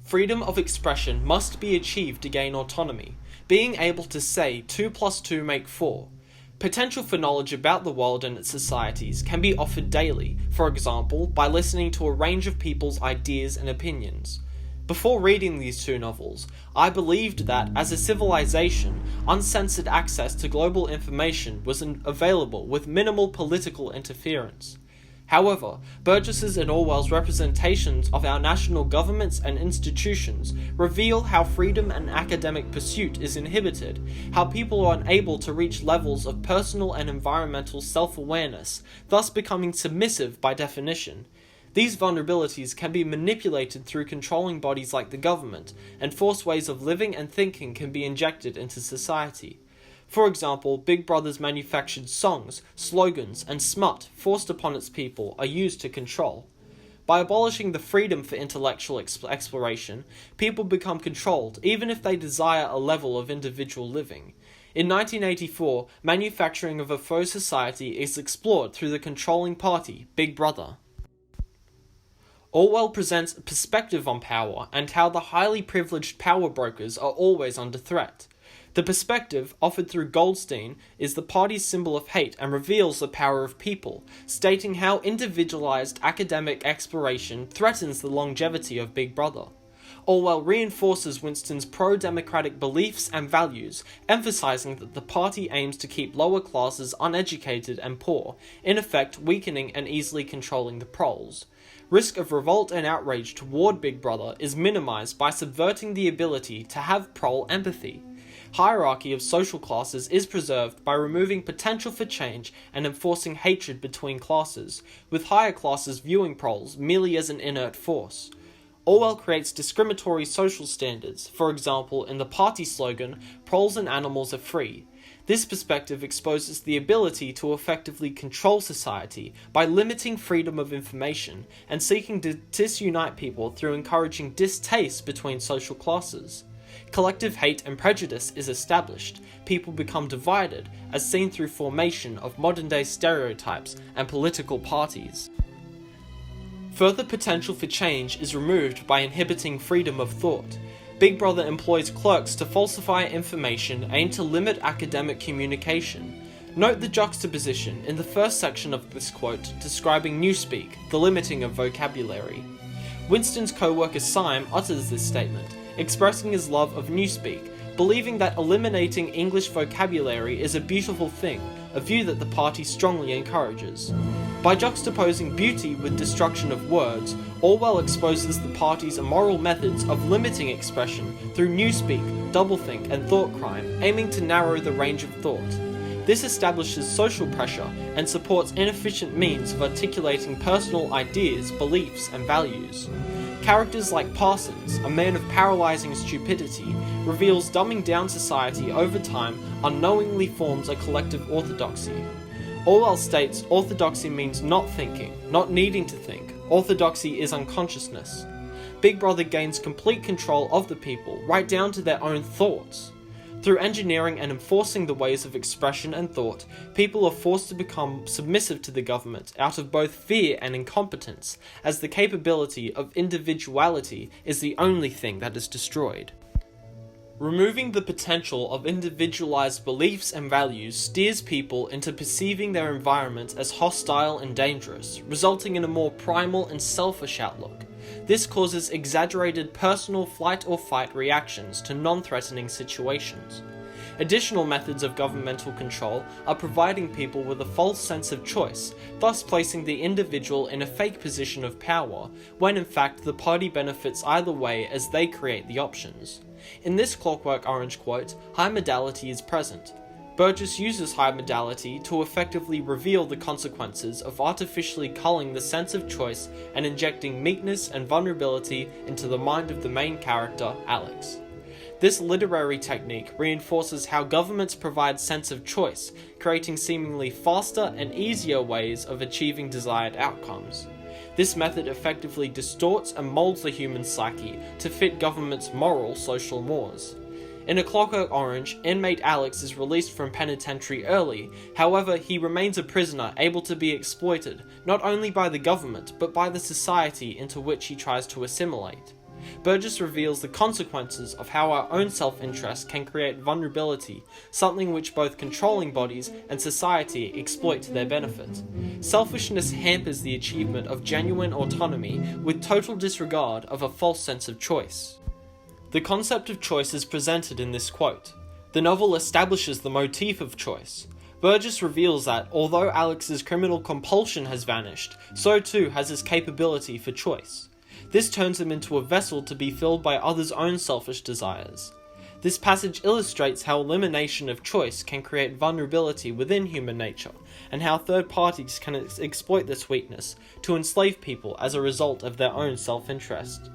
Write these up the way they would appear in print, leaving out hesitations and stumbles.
Freedom of expression must be achieved to gain autonomy, being able to say 2 plus 2 make 4. Potential for knowledge about the world and its societies can be offered daily, for example, by listening to a range of people's ideas and opinions. Before reading these two novels, I believed that, as a civilization, uncensored access to global information was available with minimal political interference. However, Burgess's and Orwell's representations of our national governments and institutions reveal how freedom and academic pursuit is inhibited, how people are unable to reach levels of personal and environmental self-awareness, thus becoming submissive by definition. These vulnerabilities can be manipulated through controlling bodies like the government, and forced ways of living and thinking can be injected into society. For example, Big Brother's manufactured songs, slogans, and smut forced upon its people are used to control. By abolishing the freedom for intellectual exploration, people become controlled even if they desire a level of individual living. In 1984, manufacturing of a faux society is explored through the controlling party, Big Brother. Orwell presents a perspective on power and how the highly privileged power brokers are always under threat. The perspective, offered through Goldstein, is the party's symbol of hate and reveals the power of people, stating how individualized academic exploration threatens the longevity of Big Brother. Orwell reinforces Winston's pro-democratic beliefs and values, emphasizing that the party aims to keep lower classes uneducated and poor, in effect weakening and easily controlling the proles. Risk of revolt and outrage toward Big Brother is minimized by subverting the ability to have prole empathy. Hierarchy of social classes is preserved by removing potential for change and enforcing hatred between classes, with higher classes viewing proles merely as an inert force. Orwell creates discriminatory social standards, for example in the party slogan, "Proles and animals are free." This perspective exposes the ability to effectively control society by limiting freedom of information and seeking to disunite people through encouraging distaste between social classes. Collective hate and prejudice is established. People become divided, as seen through formation of modern-day stereotypes and political parties. Further potential for change is removed by inhibiting freedom of thought. Big Brother employs clerks to falsify information aimed to limit academic communication. Note the juxtaposition in the first section of this quote describing newspeak, the limiting of vocabulary. Winston's co-worker Syme utters this statement, expressing his love of newspeak, believing that eliminating English vocabulary is a beautiful thing, a view that the party strongly encourages. By juxtaposing beauty with destruction of words, Orwell exposes the party's immoral methods of limiting expression through newspeak, doublethink, and thought crime, aiming to narrow the range of thought. This establishes social pressure and supports inefficient means of articulating personal ideas, beliefs, and values. Characters like Parsons, a man of paralyzing stupidity, reveals dumbing down society over time unknowingly forms a collective orthodoxy. Orwell states orthodoxy means not thinking, not needing to think. Orthodoxy is unconsciousness. Big Brother gains complete control of the people, right down to their own thoughts. Through engineering and enforcing the ways of expression and thought, people are forced to become submissive to the government out of both fear and incompetence, as the capability of individuality is the only thing that is destroyed. Removing the potential of individualized beliefs and values steers people into perceiving their environment as hostile and dangerous, resulting in a more primal and selfish outlook. This causes exaggerated personal flight-or-fight reactions to non-threatening situations. Additional methods of governmental control are providing people with a false sense of choice, thus placing the individual in a fake position of power, when in fact the party benefits either way as they create the options. In this Clockwork Orange quote, high modality is present. Burgess uses high modality to effectively reveal the consequences of artificially culling the sense of choice and injecting meekness and vulnerability into the mind of the main character, Alex. This literary technique reinforces how governments provide sense of choice, creating seemingly faster and easier ways of achieving desired outcomes. This method effectively distorts and molds the human psyche to fit government's moral social mores. In A Clockwork Orange, inmate Alex is released from penitentiary early, however he remains a prisoner able to be exploited, not only by the government, but by the society into which he tries to assimilate. Burgess reveals the consequences of how our own self-interest can create vulnerability, something which both controlling bodies and society exploit to their benefit. Selfishness hampers the achievement of genuine autonomy with total disregard of a false sense of choice. The concept of choice is presented in this quote. The novel establishes the motif of choice. Burgess reveals that, although Alex's criminal compulsion has vanished, so too has his capability for choice. This turns him into a vessel to be filled by others' own selfish desires. This passage illustrates how elimination of choice can create vulnerability within human nature, and how third parties can exploit this weakness to enslave people as a result of their own self-interest.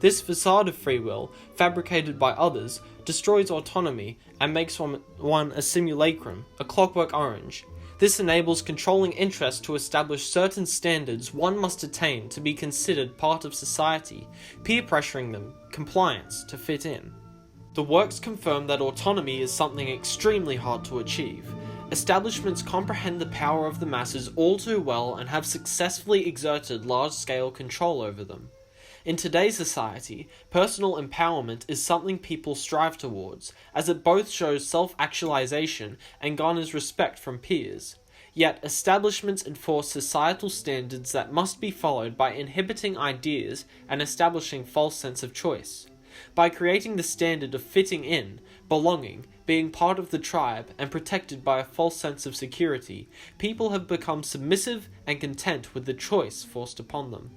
This facade of free will, fabricated by others, destroys autonomy and makes one a simulacrum, a clockwork orange. This enables controlling interests to establish certain standards one must attain to be considered part of society, peer pressuring them, compliance, to fit in. The works confirm that autonomy is something extremely hard to achieve. Establishments comprehend the power of the masses all too well and have successfully exerted large-scale control over them. In today's society, personal empowerment is something people strive towards, as it both shows self-actualization and garners respect from peers. Yet, establishments enforce societal standards that must be followed by inhibiting ideas and establishing false sense of choice. By creating the standard of fitting in, belonging, being part of the tribe, and protected by a false sense of security, people have become submissive and content with the choice forced upon them.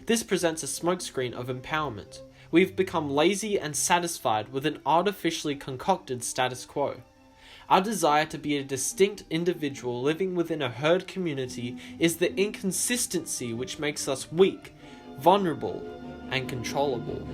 This presents a smokescreen of empowerment. We've become lazy and satisfied with an artificially concocted status quo. Our desire to be a distinct individual living within a herd community is the inconsistency which makes us weak, vulnerable, and controllable.